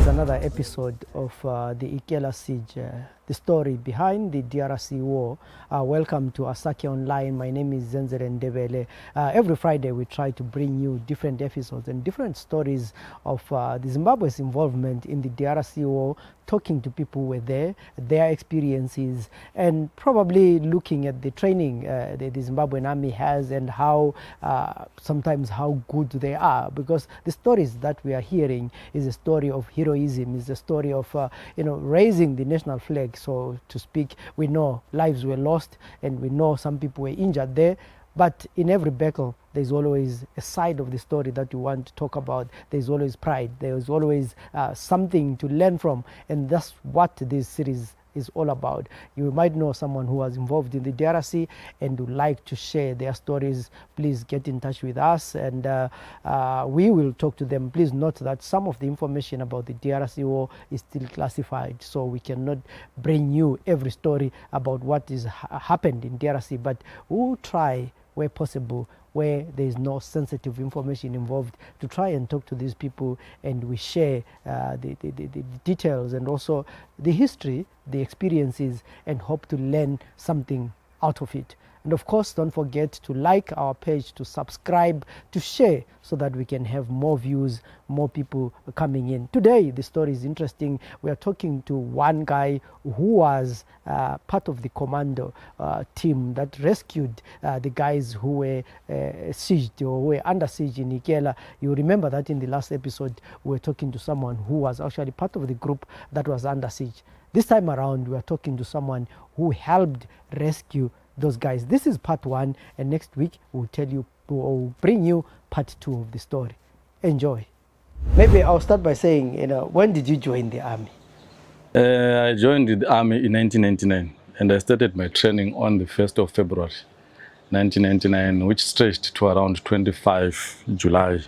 is another episode of the Ikela Siege, the story behind the DRC war. Welcome to Asake Online. My name is Zenzere Ndebele. Every Friday we try to bring you different episodes and different stories of the Zimbabwe's involvement in the DRC war, talking to people who were there, their experiences, and probably looking at the training the Zimbabwean army has and how sometimes how good they are, because the stories that we are hearing is a story of heroism, is a story of raising the national flag, so to speak. We know lives were lost and we know some people were injured there, but in every battle there's always a side of the story that you want to talk about. There's always pride, there's always something to learn from, and that's what this series is all about. You might know someone who was involved in the DRC and would like to share their stories. Please get in touch with us and we will talk to them. Please note that some of the information about the DRC war is still classified, so we cannot bring you every story about what is happened in DRC, but we'll try where possible, where there is no sensitive information involved, to try and talk to these people, and we share the details and also the history, the experiences, and hope to learn something out of it. And of course, don't forget to like our page, to subscribe, to share, so that we can have more views, more people coming in. Today, the story is interesting. We are talking to one guy who was part of the commando team that rescued the guys who were sieged or were under siege in Ikela. You remember that in the last episode, we were talking to someone who was actually part of the group that was under siege. This time around, we are talking to someone who helped rescue those guys. This is part one, and next week we'll bring you part two of the story. Enjoy. Maybe I'll start by saying, when did you join the army? I joined the army in 1999, and I started my training on the 1st of February 1999, which stretched to around 25 July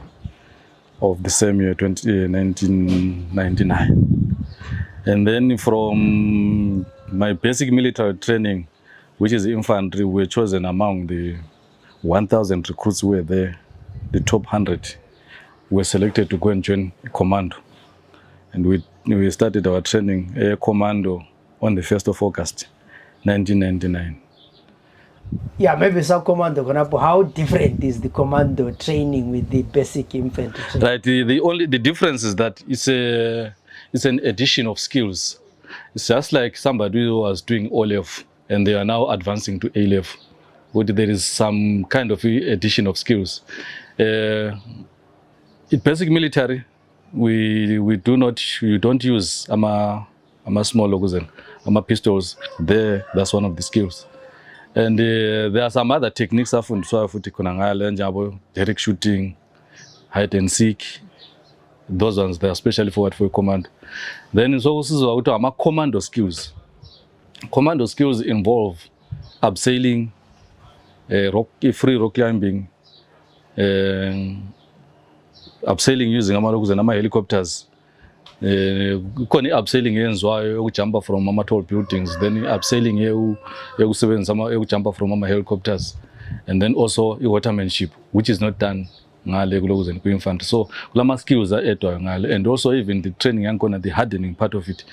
of the same year, 1999. And then from my basic military training, which is infantry, we were chosen among the 1,000 recruits who were there. The top 100 were selected to go and join commando. And we started our training air commando on the 1st of August, 1999. Yeah, maybe some commando, how different is the commando training with the basic infantry training? Right, the difference is that it's an addition of skills. It's just like somebody who was doing O-level and they are now advancing to A-level. But there is some kind of addition of skills. In basic military, we don't use small loguzen, pistols. That's one of the skills. And there are some other techniques direct shooting, hide and seek. Those ones, they are especially for command. Then it's also commando skills. Commando skills involve abseiling, free rock climbing, abseiling using helicopters. Abseiling jump from tall buildings, then abseiling jump from helicopters, and then also watermanship, which is not done. So skills are and also even the training, the hardening part of it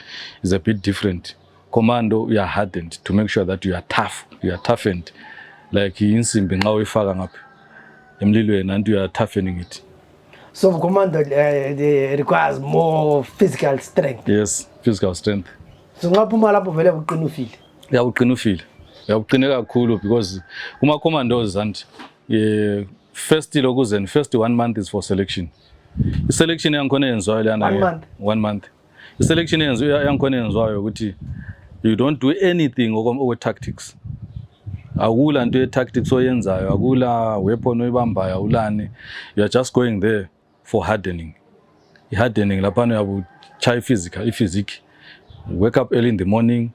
is a bit different. Commando, you are hardened to make sure that you are tough, you are toughened, like in Simbi now we up and you are toughening it. So commando requires more physical strength. Yes, physical strength. So we feel. Yeah, we feel. Yeah, cool because commandos and first 1 month is for selection. The selection is 1 month. 1 month. The selection is you don't do anything over tactics. Akula nto tactics oyenzayo, akula weapon oyibambayo, awulani. You are just going there for hardening. Hardening lapha uyabu chai physics. Wake up early in the morning,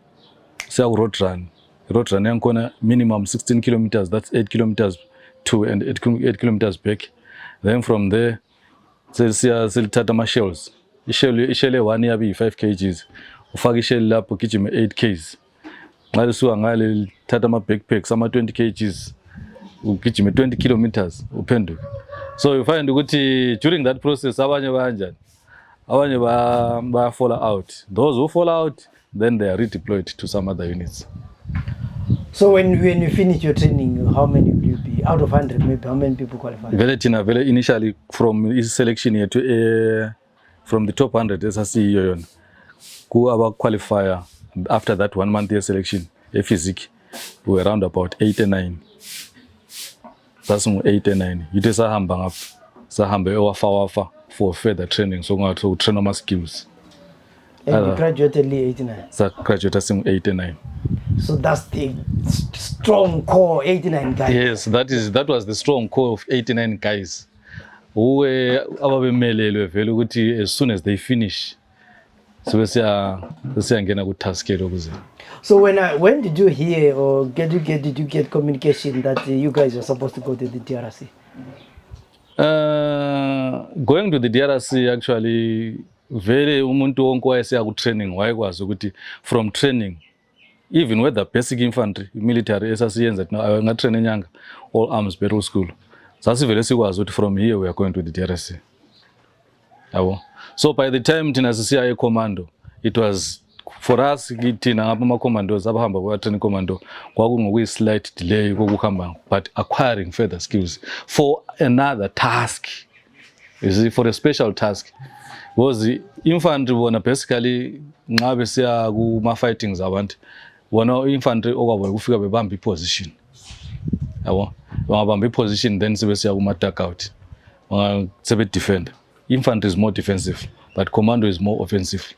say road run. Road run yankona minimum 16 kilometers, that's 8 kilometers to and 8 kilometers back. Then from there, silithatha ama shells. Ishell 1 yabi 5 kgs. Ufaka ishell lapho gijima 8 kgs. Ngale suka ngale thatha ama backpacks ama 20 kgs. Ugijima 20 kilometers uphenduka. So you find ukuthi during that process abanye kanjani abanye fall out. Those who fall out, then they are redeployed to some other units. So when you finish your training, how many will you be? Out of 100, maybe, how many people qualify? Very initially from his selection here to from the top 100 SRC who are qualifier after that 1 month year selection, a physics, we were around about 8 and 9. That's 8 and 9. You just wafa for further training, so we to train my skills. And you graduated 89? So graduated 8 and 9. So that's the strong core 89 guys. Yes, that was the strong core of 89 guys. Who as soon as they finish, so task. So when did you hear or did you get communication that you guys are supposed to go to the DRC? Going to the DRC actually very umuntu wonke wayesiya ku training wayekwazi ukuthi from training even with the basic infantry military esasiyenza nga train enyanga all arms battle school sasivele sikwazi ukuthi from here we are going to the DRC yabo. So by the time thina sisiya commando, it was for us thina ngapha ama commandos abahamba kwa training commando kwakungokuyi slight delay kokuhamba but acquiring further skills for another task, you see, for a special task. Because the infantry bona basically nxa besiya kuma fightings abantu bona infantry okwabo kufika bebamba position yabo, bangabamba position then sebesiya kuma dugout sebe defend. Infantry is more defensive but commando is more offensive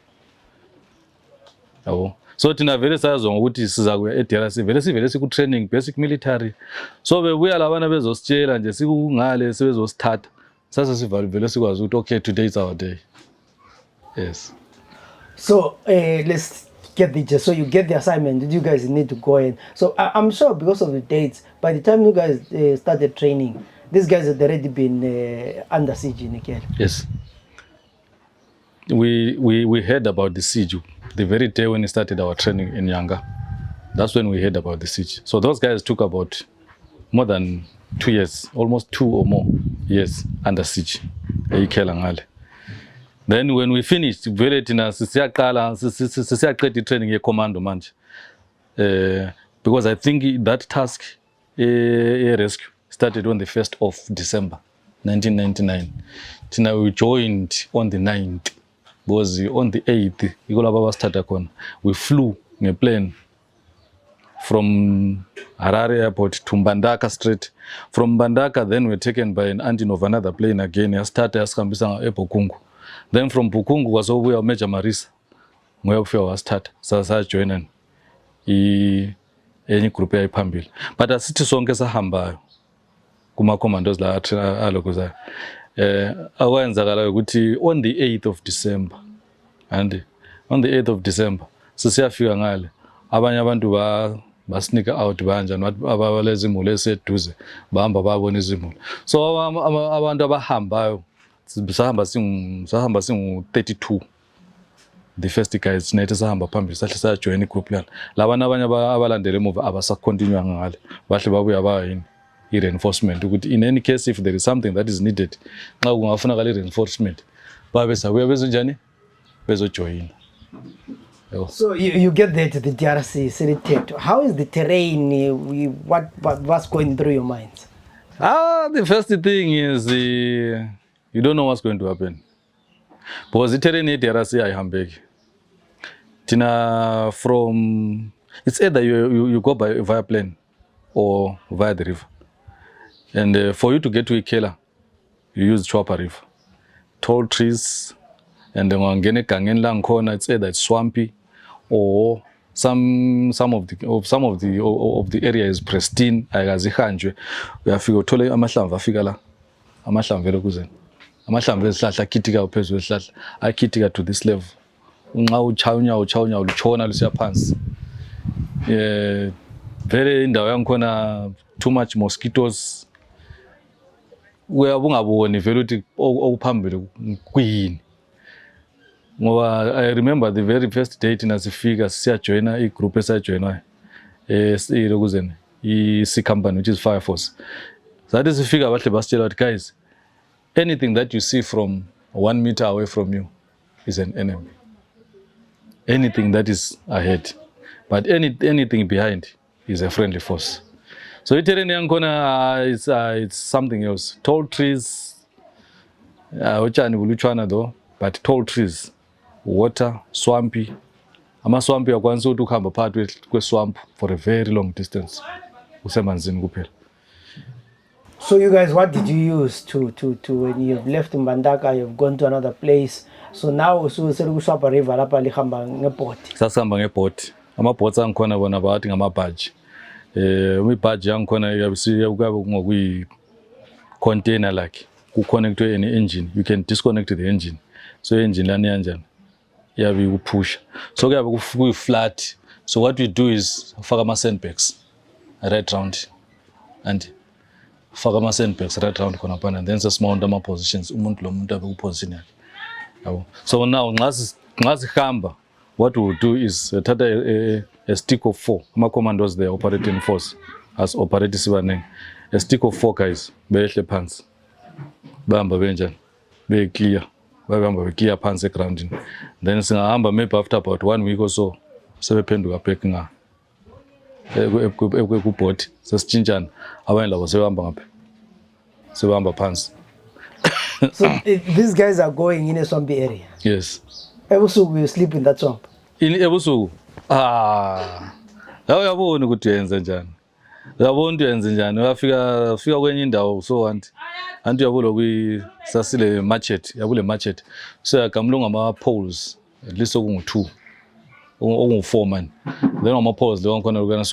yabo. So thina vele sayazwa ukuthi siza kuya eDRC vele siku training basic military, so bebuya labana bezositshela nje sikungale sebezosithatha sasa sivele sikwazi ukuthi okay, today is our day. Yes. So let's get the gist. So you get the assignment. Did you guys need to go in? So I'm sure because of the dates, by the time you guys started training, these guys had already been under siege in Ikela. Yes. We heard about the siege the very day when we started our training in Yanga. That's when we heard about the siege. So those guys took about more than 2 years, almost 2 or more years under siege. Ikela ngale. Then when we finished, very tina sisiyaqeda training commando manje. Because I think that task rescue started on the 1st of December 1999. Tina we joined on the 9th. Because on the 8th, we flew in a plane from Harare airport to Mbandaka straight. From Mbandaka, then we were taken by an engine of another plane again. I started askambisa ePukungu. Then from Pukungu was over Major Marisa. Mwefia was start. Sasa joinen. Any group ya ipambili. But asiti sonke sahamba kuma commandos la alokuza. Awenzakala ukuthi on the 8th of December. And on the 8th of December, sisiyafika ngale. Abanye abantu ba sneak out banja abalezi imuli eseduze bahamba babona izimuli. So abantu abahambayo sahamba singu 32. The first guys nathi sahamba phambili sahle sa join igroup yana. Labana abanye abalandele emuva abasacontinue ngale. Bahle babuya ba yini i-reinforcement ukuthi in any case if there is something that is needed nxa kungafunakala i-reinforcement babe sabuya bezenjani bezojoin. So you get there to the DRC selected. How is the terrain? What's going through your minds? The first thing is you don't know what's going to happen. Because the terrain in DRC ayihambeki. Tina from it's either you go via plane or via the river. And for you to get to Ikela, you use Chwapa River. Tall trees, and then wangene kangeni la ngkhona, it's either it's swampy or some of the area is pristine. Ayikazihanjwe. Uyafika uthole amahlamvu afika la. Amahlamvu elokuzeni. Amahlamvu ezihlahla akhitika phezulu esihlahla. Akhitika to this level. Unxa uchawunya luchona lusiya phansi. Very indawo yankhona too much mosquitoes. Uyabungaboni vele ukuthi okuphambili kuyini. Ngoba I remember the very first day thina sifika siya joina igroup esajoina lokuzeni i company which is Fire Force. Sathi sifika bahle basitshela ukuthi guys, anything that you see from 1 meter away from you, is an enemy. Anything that is ahead, but anything behind is a friendly force. So iterrain yakhona it's something else. Tall trees, utshani buluchwana though, but tall trees, water, swampy. Ama-swampy uyakwanisa ukuthi ukuhamba phakathi kwe-swamp for a very long distance. Usemanzini kuphela. So you guys, what did you use to when you've left Mbandaka, you've gone to another place? So now sekuswapa river lapha lihamba ngeboat. Sasihamba ngebhoat. Ama-boats angikhona bona bawathi ngamabhaji. Imibhaji yangikhona yabe ngokuyi-container like. Ku-connectwe an engine. You can disconnect the engine. So engine lana yanjani. Yabe ukupusha. So kuyabe kuyi-flat. So what we do is faka ama-sandbags right round. And faka ama-sandbags right round khona phana, and then sesimount ama-positions. Umuntu lo muntu abe ku-position yakhe. Yabo. So now nxa sihamba, what we will do is thatha a stick of 4. Ama-commandos there operating force as operate sibanengi. A stick of 4 guys behle phansi. Bahamba benjani? Be-clear. Bahamba be-clear phansi egroundini. Then singahamba maybe after about 1 week or so sebephenduka back kubhodi sesitshintshana abanye labo sebehamba ngaphi sebehamba phansi. So these guys are going in a swampy area. Yes. Ebusuku you sleep in that swamp. In ebusuku la uyabona ukuthi uyenza njani. Uyabona ukuthi uyenza njani. Uyafika kwenye indawo so anti uyabona sasile machete, yabule machete. So yagamlunga ama-poles at least okungu-2. Okungu-4 man. Then ama-poles leyo ngikhona ukana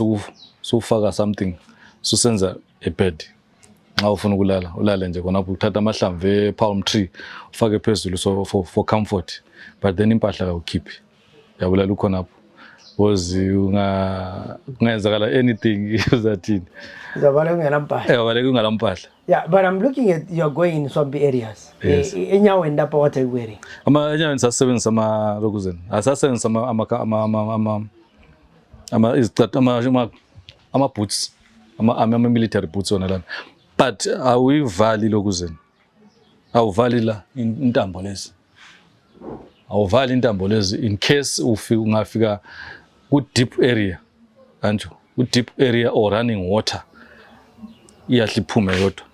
sufaka something susenza a bed. Nxa ufuna ukulala ulale nje khonapho uthatha amahlamvu e-palm tree ufake phezulu so for comfort, but then impahla awukhiphi yabulala ukhonapho because ungenzakala anything uzathini Uzabala ungelampahla. Baleka ungelampahla. Yeah, but I'm looking at you're going in swampy areas. Yes. Enyaweni lapha what are you wearing? Enyaweni sasebenzisa lokuzeni asasebenzisa ama-boots ama-military boots wona lana, but awuyivali lokuzeni, awuvali la intambo lezi, awuvali intambo lezi in case ungafika ku-deep area anjo ku-deep area or running water iyahle iphume yodwa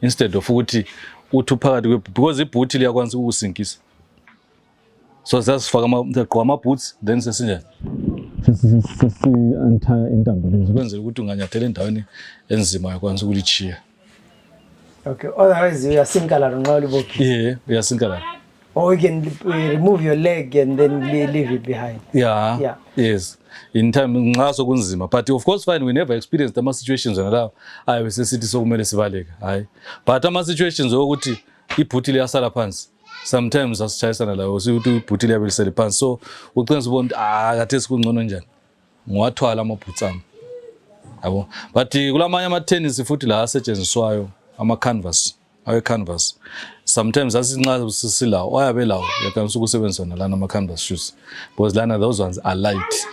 instead of ukuthi uthi uphakathi because ibhuthi liyakwanisa ukusinkisa. So sasifaka ama-boots then sesinjani sesi-antaya intambo lezi ukwenzela ukuthi unganyathela endaweni enzima yakwanisa ukulichiya. Okay, otherwise you are sinkala nxa ulibophi. Yeah, uyasinkala. Or you can remove your leg and then leave it behind. Yeah. Yes. In time nxa sokunzima, but of course fine we never experienced ama situations wona ayi sesithi sokumele sibaleke hayi, but ama situations ukuthi ibhuti liyasala phansi sometimes asichayisana lawo sithi ibhuti liyabelisele phansi, so uqinisa ubona kade sikungcono njani ngiwathwala amabhutsi ami yabo. But kulamanye ama-tennis futhi la asetshenziswayo ama-canvas awe-canvas sometimes asinxa sisilawo ayabe lawo yakwanisa ukusebenzisa nalana ama-canvas shoes because lana those ones are light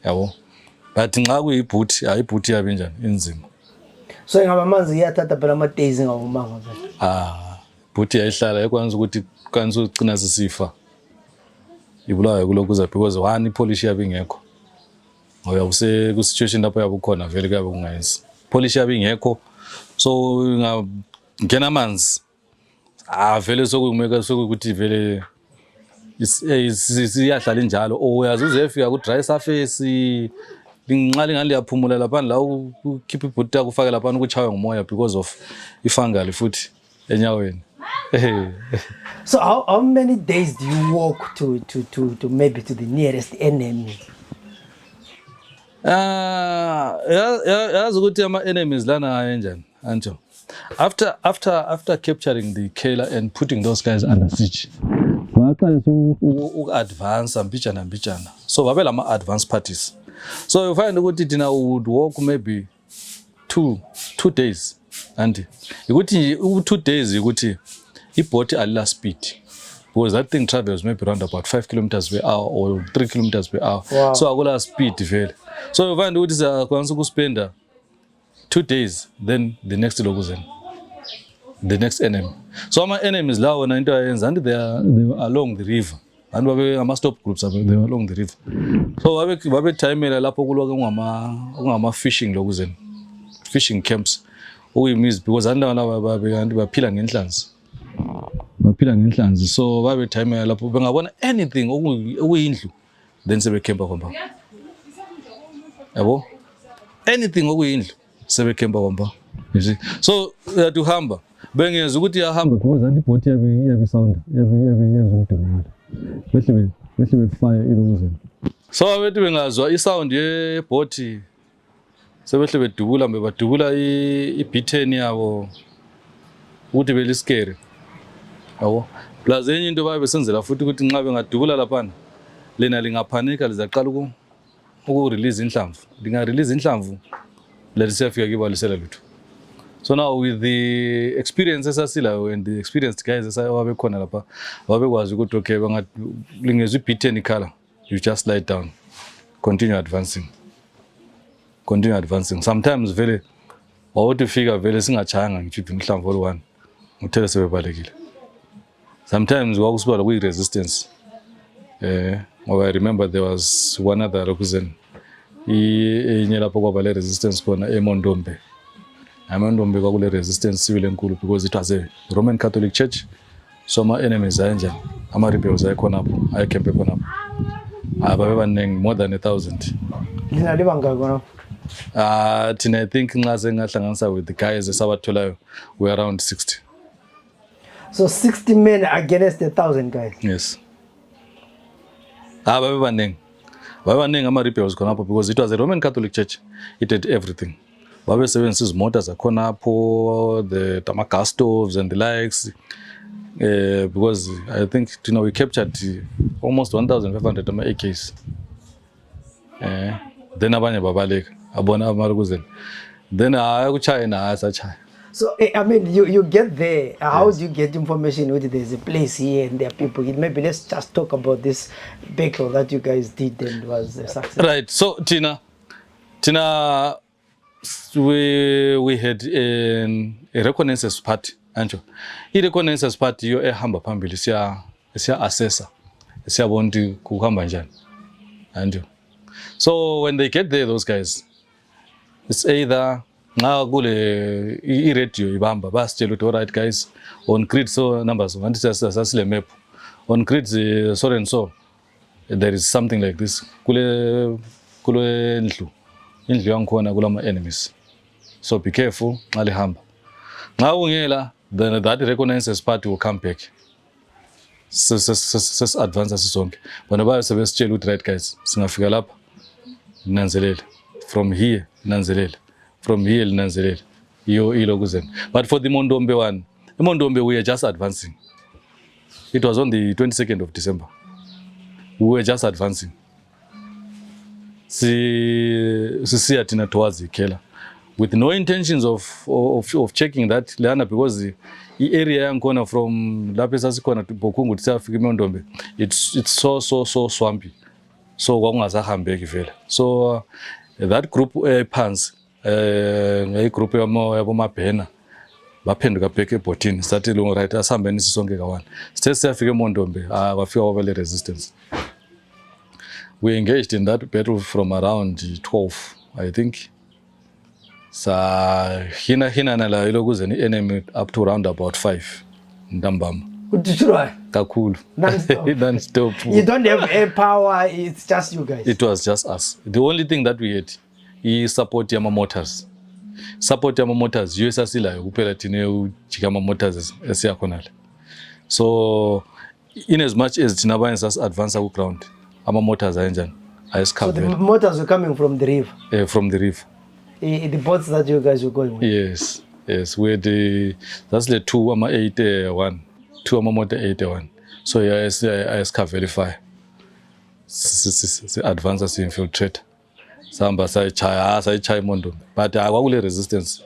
yabo, but nxa kuyibhuthi ibhuthi yabe njani inzima. So ingaba amanzi iyathatha phela ama-days ngawumanga bhuthi yayihlala yakwanisa ukuthi kwanisa ugcina sisifa ibulawayo kulokhuza because one ipolish yabe ingekho ngoba ku-situation lapho yabe ukhona vele kuyabe kungayenzi polish yabe ingekho, so ngena amanzi vele sokumeka sokuthi vele siyahlala njalo uyazi uzefika ku-dry surface nxa lingani liyaphumula laphana la ukhipha ibhuti yakho ufake laphana ukuchaywe ngumoya because of ifungal futhi enyaweni. So how many days do you walk to maybe to the nearest enemy? Yazi ukuthi ama-enemies lana ayenjani anjo. After capturing the Kela and putting those guys under siege, advance mbijana. So babela ama advance parties. So you find ukuthi thina would walk maybe two days, and ukuthi 2 days ukuthi ibhoat alila speed because that thing travels maybe around about 5 kilometers per hour or 3 kilometers per hour. Wow. So akula speed vele. So you find ukuthi sakwanisa ukuspenda 2 days, then the next lokuzeni the next enemy. So ama enemies lawo na into ayenza and they were along the river. And babe ama stop groups they were along the river. So babe timela lapho kuloke ungama fishing lokuzeni. Fishing camps. Okuyimizi because andala baphila ngenhlanzi. Baphila ngenhlanzi. So babe timela lapho bengabona anything okuyindlu then sebe campa kwamba. Yabo? Anything okuyindlu sebe campa kwamba. You see? So tuhamba bengeza ukuthi yahamba because anti-boat yabe sound yabe yenza umdumo. Behle befire ilokuzeni. So abethi bengazwa isound yeboat sebehle bedubula i-B10 yabo ukuthi beliskere. Yabo? Plus enye into babe senzela futhi ukuthi nxa bengadubula lapha lena lingaphanika lizaqala uku-release inhlamvu. Linga-release inhlamvu lelisiyafika kibalisela lutho. So now with the experience esasilayo and the experienced guys ababekhona lapha babekwazi ukuthi okay lingezwe i-B10 color, you just lie down, continue advancing. Sometimes vele wawuthi fika vele singachayanga ngijiphi inhlamvu olu1 uthele sebebalekile. Sometimes wakusibala kuyi-resistance. I remember there was one other reason enye lapho kwabale resistance khona eMondombe. Amandombe kwakule resistance civil enkulu because it was a Roman Catholic Church. So ama enemies ayenjani, ama rebels ayekhona apho, ayekempe khona apho. Babe baningi more than 1,000. Lina liba ngaka khona? Thina I think nxa sengahlanganisa with the guys esabatholayo we around 60. So 60 men against 1,000 guys. Yes. Babe baningi ama rebels khona apho because it was a Roman Catholic Church. It had everything. Babe sebenzisa izimota zakhona apho, the gas stoves and the likes. Because I think we captured almost 1,500 AKs. Then abanye babaleka abona amarukuzeni. Then ayakuchayina asachaya. So I mean you get there. How do you get information whether there's a place here and there are people? Maybe let's just talk about this battle that you guys did and was a success. Right. So Tina we had a reconnaissance party. Anjo. I-reconnaissance party yo ehamba phambili siya assessa. Siyabona ukuthi kuhamba njani. Anjo. So when they get there, those guys, it's either nxa kule i-radio ibamba basitshela ukuthi alright guys, on grid so numbers ngathi sasile map on grid so and so there is something like this kule indlu yangikhona kulama enemies, so be careful nxa lihamba. Nxa ungela then that reconnaissance party will come back. Advance sisonke bona bayasebesitshela ukuthi right guys singafika lapha nanzelele, from here nanzelele, from here nanzelele ilokuzeni. But for the Mondombe one, Mondombe we are just advancing. It was on the 22nd of December. We were just advancing. Sisiya thina towards Ikela with no intentions of checking that lana, because the area yangikhona from lapho esasikhona Bokungu siyafika eMondombe, it's so swampy, so kwakungasahambeki vele. So that group phansi group yabomabhena baphenduka back ebhotini sathi lo right asihambeni sisonke kawana. Sithe siyafika eMondombe kwafika wabale resistance. We engaged in that battle from around 12, I think. Sa hina nala ilokuzeni enemy up to around about 5 ntambama. Udishurwa Kakhulu. Non-stop. You don't have air power, it's just you guys. It was just us. The only thing that we had is support yama motors. Support yama motors USSila kuphela thina ujika ama motors esiyakhonala. So in as much as thina bayens us advance ku ground, ama motors ayenjani? So the motors were coming from the river? From the river. The boats that you guys were going with? Yes. We had that's the 2 ama 8-1. 2 ama motor 8-1. So yes, I verify. Advance as infiltrate. Samba sayichaya Mondombe. But kwakule resistance.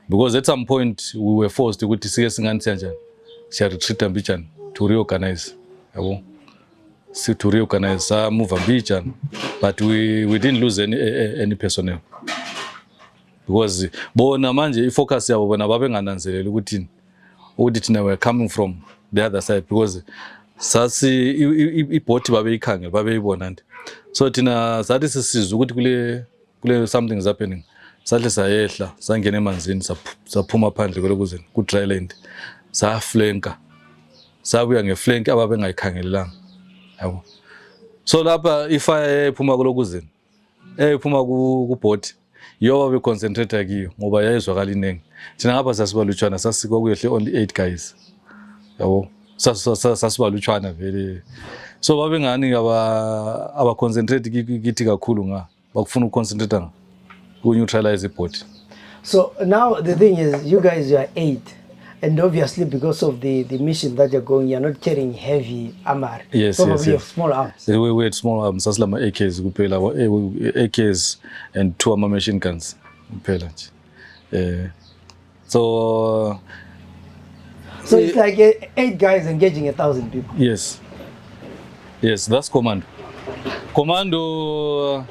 Because at some point we were forced ukuthi sike singanisa njani. Siya retreat ambijani to reorganize. Yabo. To reorganize, move ambijani. But we didn't lose any personnel. Because bona manje ifocus yabo bona babengananzeleli ukuthi ukuthi thina were coming from the other side because sasi ibhoti babeyikhangela babeyibona nje. So thina sathi sisizwe ukuthi kule something is happening. Sahle sayehla sangena emanzini saphuma phandle kwelokuzeni ku dryland. Saflanka. Sabuya ngeflank ababengayikhangelelanga. Yabo. So lapha ifire ephuma kulokuzeni. Ephuma kubhoti. Yoba be concentrate kiyo ngoba yayizwakala inengi. Thina ngapha sasibalutshwana sasikuyehle only 8 guys. Yabo. Sasibalutshwana vele. So babengani aba concentrate kithi kakhulu nga bakufuna uconcentrate nga ku neutralize ibhoti. So now the thing is, you guys are 8, and obviously because of the mission that you're going, you're not carrying heavy armor. Yes, probably yes. of small arms. We had small arms, sasilama AKs kuphela, AKs and 2 armor machine guns kuphela nje. So it's like 8 guys engaging 1,000 people. Yes. Yes, that's commando. Commando,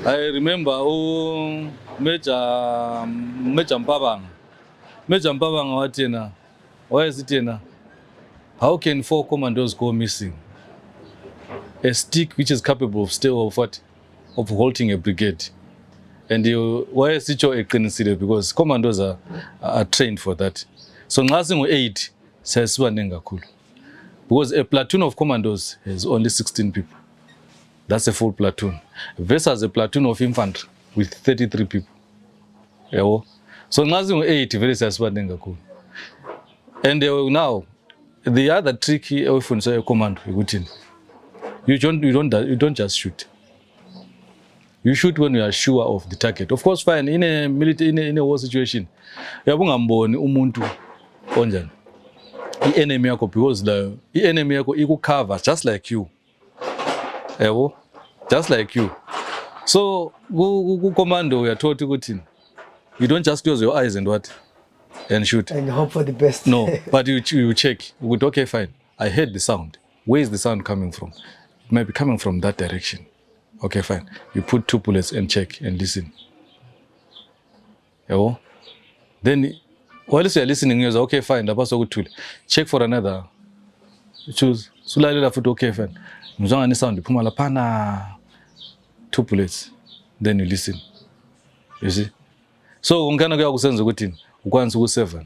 I remember Major Mpabanga. Major Mpabanga wathina. Why is it thina? How can 4 commandos go missing? A stick which is capable of halting a brigade. And why is it eqinisile? Because commandos are trained for that. So nxa singu-8 siyasibanengi kakhulu. Because a platoon of commandos has only 16 people. That's a full platoon. Versus a platoon of infantry with 33 people. Yabo. So nxa singu-8 vele siyasibanengi kakhulu. And now the other trick efundiswa ecommando ukuthi you don't just shoot. You shoot when you are sure of the target. Of course, fine, in a military, in a war situation, uyabungamboni umuntu onjani. I-enemy yakho, because the enemy yakho iku-cover just like you. Yabo, just like you. So ku-commando uyathola ukuthi you don't just close your eyes and shoot. And hope for the best. No, but you check. Okay, fine. I heard the sound. Where is the sound coming from? It might be coming from that direction. Okay, fine. You put 2 bullets and check and listen. Yabo. Then while you're listening, you're okay, fine. Check for another. Choose. Okay, fine. Mzanga sound. Pumala pana. 2 bullets. Then you listen. You see? So ungana kuya kusenza ukuthi ukwanisa ku7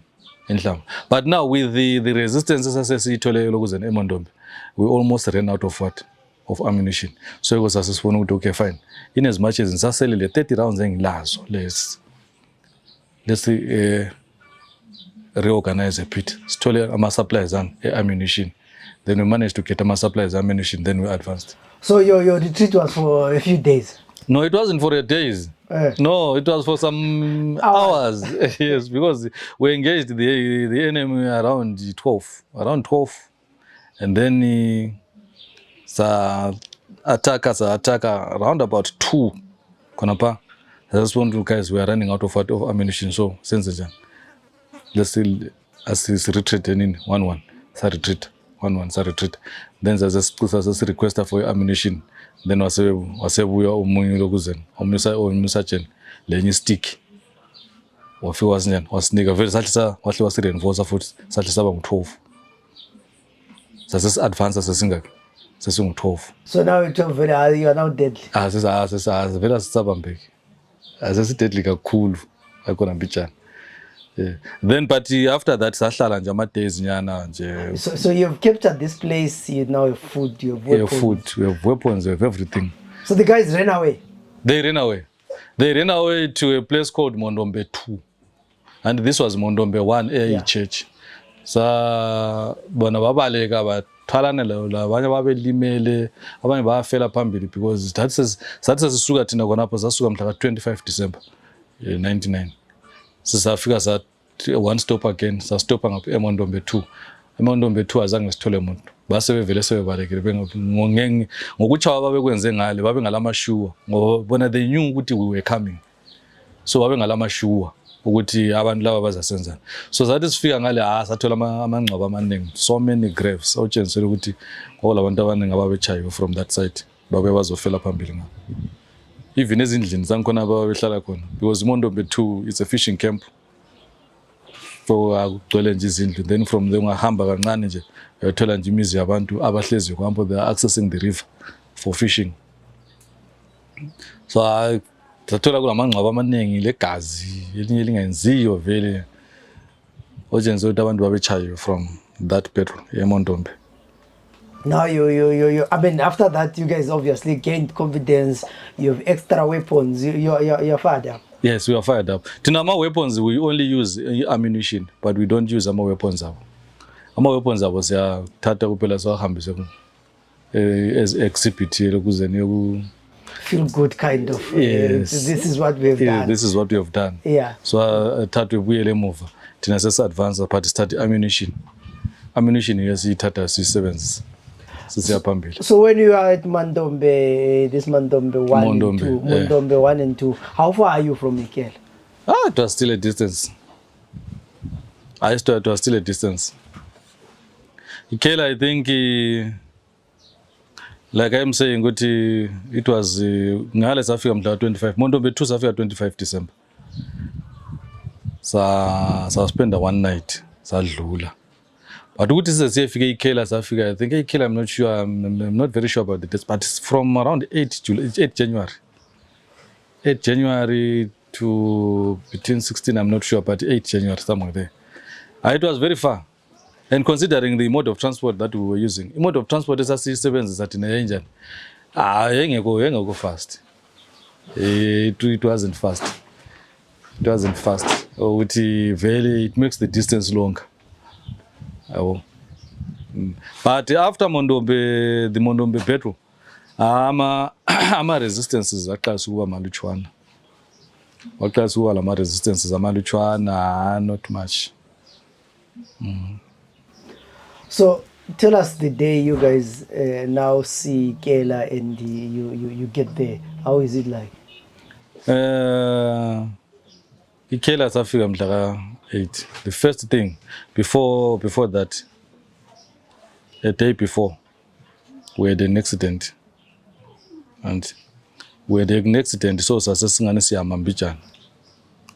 enhlamba. But now with the resistance asesiyithole lokuzeni eMondombe, we almost ran out of what? Of ammunition. So it was asesifuna ukuthi okay, fine. In as much as ngisaselele 30 rounds engilazo, let's reorganize a bit. Sithole ama supplies and ammunition. Then we managed to get ama supplies ammunition, then we advanced. So your retreat was for a few days? No, it wasn't for days. No, it was for some hours. Yes, because we engaged the enemy around 12. And then attack around about 2. Konapa. I just want to guys, we are running out of ammunition. So since let's see, as is retreat in 1-1. Sa retreat. 1-1, sa retreat. Then there's a request for ammunition. Then wasebuya umunye lokuzeni omunye sergeant lenye stick wafika wasinika vele sathi wahle wasireinforce futhi sathi saba ngu12 sase advance sesingu12. So now you are now deadly. Sasa vele sisabambeki deadly kakhulu akona mbijana. Yeah. Then but after that sahlala nje ama days nyana nje. So you've captured this place, you now have food, you have weapons. Yeah, food, we have weapons, we have everything. So the guys ran away? They ran away to a place called Mondombe 2. And this was Mondombe 1 church. Sa bona babaleka bathwalana labanye babelimele abanye bafela phambili because that says sisuka thina khonapho sasuka mhla ka 25 December 99. Sisafika sa one stop again, sa stopa ngapha eMondombe 2. eMondombe 2 azange sithole umuntu. Base bevele sebebalekile ngokuchawa babekwenze ngale babengalamashua ngoba they knew ukuthi we were coming. So babengalamashua ukuthi abantu laba bazasenzana. So zathi sifika ngale sathola amangcwaba amaningi, so many graves. Awutshengisela ukuthi ngoba labantu abaningi ababechayiwe from that side babe bazofela phambili ngapha. Even ezindlini zangikhona ababehlala khona because Mondombe 2 is a fishing camp. for akugcwele nje izindlu, then from there ungahamba kancane nje uyathola nje imizi yabantu abahlezi kuhambo, they are accessing the river for fishing. So sathola kulamangcwaba amaningi legazi elinye lingenziyo vele ojenze ukuthi abantu babechayo from that battle eMondombe. Now I mean, after that, you guys obviously gained confidence. You have extra weapons. You're fired up. Yes, we are fired up. Tinama weapons, we only use ammunition, but we don't use ama weapons abo. Ama weapons abo siyathatha kuphela sawahambise as exhibit ukuze niyoku feel good kind of. Yes. This is what we have done. This is what we have done. Yeah. So thathwe buyele emuva. Thina sesi-advance but start ammunition. Ammunition yesiyithatha siyisebenzisa. So when you are at Mandombe, this Mandombe 1 and 2, Mandombe 1 and 2, how far are you from Ikela? It was still a distance. It was still a distance. Ikela, I think, like I'm saying, it was ngale safika mhla 25. Mandombe 2 safika 25 December. Sa spend one night sadlula. But what is the Ikela Africa? I think Ikela, I'm not sure, I'm not very sure about the dates, but it's from around 8 January. 8 January to between 16, I'm not sure, but 8 January, somewhere there. It was very far. And considering the mode of transport that we were using, the mode of transport is C7 that in the engine. Go fast. It wasn't fast. It wasn't fast. It makes the distance longer. But after Mondombe, the Mondombe battle, ama resistances aqalisa ukuba malutshwana. Waqalisa ukuba lama resistances amalutshwana, not much. So tell us the day you guys now see Ikela and you get there. How is it like? Ikela safika mhla 8. The first thing before that, a day before, we had an accident, and we had an accident. So sasesingane siyama Mbijana,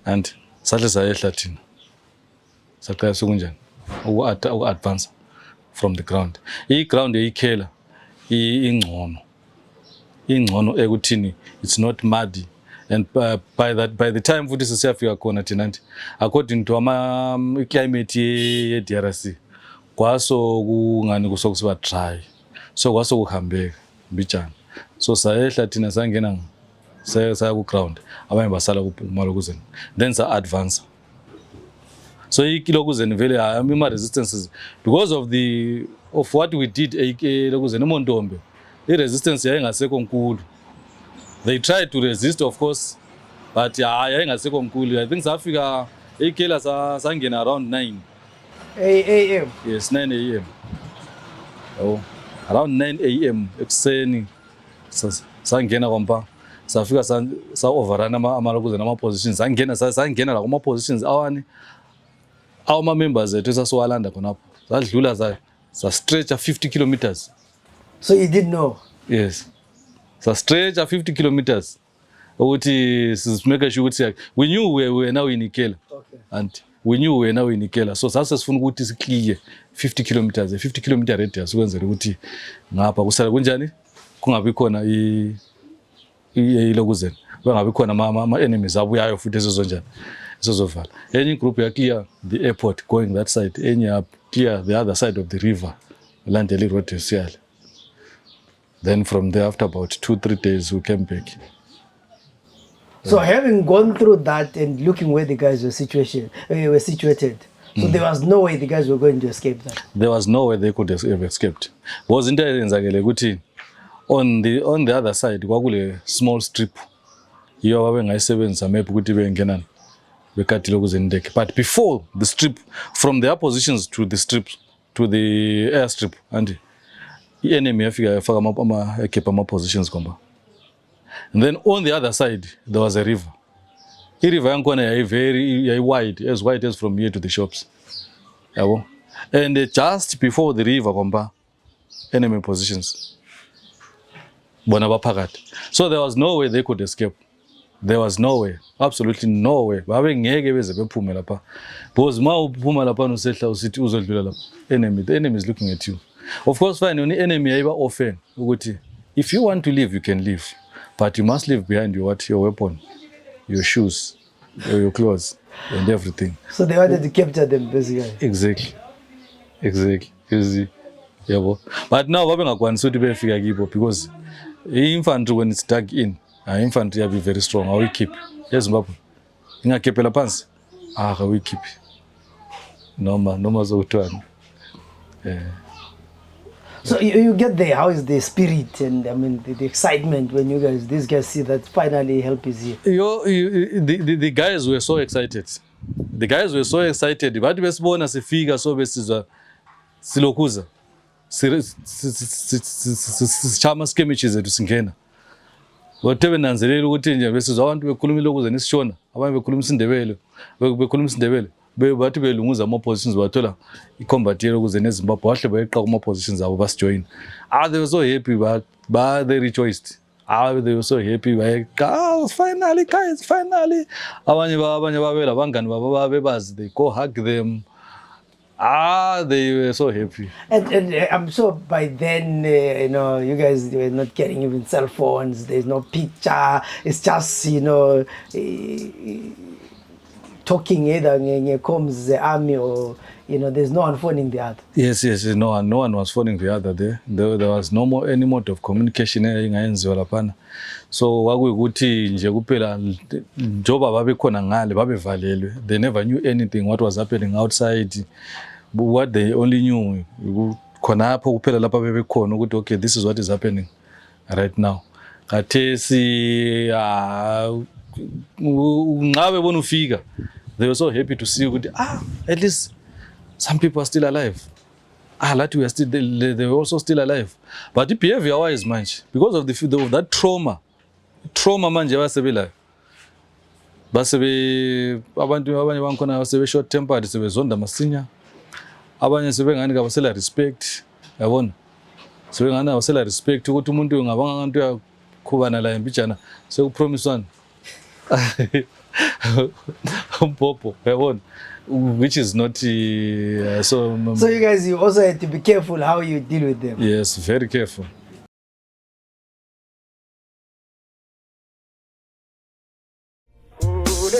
and sahle sayehla thina. Saqala sokunjani uku-advance from the ground. I-ground eyikhela ingcono ekuthini, it's not muddy. And by the time futhi siyafika khona thina, according to climate ye-DRC, kwaso kungani kusokusiba dry, so kwaso kuhambeka Mbijana. So sayehla thina sangena saya ku ground, abanye basala kuMalokuzeni, then sa-advance. So iLokuzeni vele ama resistances, because of what we did eLokuzeni eMondombe, i-resistance yayingasekho nkulu. They tried to resist, of course, but yayingasekho nkulu. I think safika Ikela sangena around 9 a.m. Yes, 9 a.m. Oh, around 9 a.m. ekuseni sangena kwampa, safika sa-overrun aMalokuzeni ama-positions, sangena la kuma-positions awama members ethu esasiwalanda khonapho, sadlula sa-stretcha 50 kilometers. So you didn't know? Yes. Sa-stretcha 50 kilometers. Ukuthi make sure ukuthi we knew we were now in Ikela. Okay. And we knew we were now in Ikela. So sasifuna ukuthi sikliye 50 kilometers, 50 kilometer radius ukwenzela ukuthi ngapha kusala kunjani kungabi khona iLokuzeni. Kungabi khona ama enemies abuyayo futhi esizonjani. Esozovala. Any group ya clear the airport going that side, enye clear the other side of the river, Landeli Road to Siale. Then from there, after about 2-3 days, we came back. So having gone through that and looking where the guys were situated, so there was no way the guys were going to escape that. There was no way they could have escaped. Was into eyenzakele ukuthi on the other side kwakule small strip. Yiyo ababengayisebenzisa map ukuthi bengenana bekati Lokuzeni ndeke. But before the strip, from their positions to the strip, to the airstrip, and the enemy yafika yafaka ekepa ama-positions kwamba. And then on the other side, there was a river. The river yankwana yayi wide as from here to the shops. Yabo. And just before the river kwamba, enemy positions. Bona baphakathi. So there was no way they could escape. There was no way, absolutely no way. Babengeke beze bephume lapha. Because ma uphuma lapha usehla usithi uzodlula lapha. The enemy is looking at you. Of course, fine, the enemy ayiba often ukuthi if you want to leave, you can leave. But you must leave behind your weapon, your shoes, your clothes, and everything. So they wanted to capture them basically. Exactly. You see. Yabo. But now babengakwanisi ukuthi befika kibo because infantry when it's dug in, infantry will be very strong. How we keep? Yes, Zimbabwe. Ingakepela phansi. How we keep? Noma zokutwana. So you get there. How is the spirit and I mean the excitement when these guys see that finally help is here? The guys were so excited. The guys were so excited. Bathi besibona sifika so besizwa silokuza. Sichama skirmishes zethu singena. Whatever nanzelela ukuthi nje besizwa abantu bekhuluma ilokuza nesishona, abanye bekhuluma isindebele, bathi belunguza ama positions bathola i-combat yelokuza neZimbabwe wahle bayeqa kuma positions abo basijoin. They were so happy they rejoiced. They were so happy finally guys, finally. Abanye babela bangani babo babebazi, they go hug them. They were so happy. And I'm sure by then, you guys were not getting even cell phones. There's no picture. It's just, talking either comes the army or, there's no one phoning the other. Yes. No one was phoning the other there. There was no more any mode of communication engayenziwa laphana. So wakuyukuthi nje kuphela njoba babekhona ngale babevalelwe. They never knew anything what was happening outside. But what they only knew khona apho kuphela lapha bebekhona ukuthi okay, this is what is happening right now. Kathesi ngabe bona ufika. They were so happy to see ukuthi at least some people are still alive. That we are still they were also still alive. But the behavior wise manje because of that trauma manje basebela. Abantu abanye bankhona basebe short tempered sebezonda masinya. Abanye sebengani kabasela respect. Yabona? Sebengani abasela respect ukuthi umuntu ngabanga ngantu yakhubana la empijana sekupromisewana. Umpopo, yabona? Which is not so you guys, you also had to be careful how you deal with them. Yes, very careful. Ule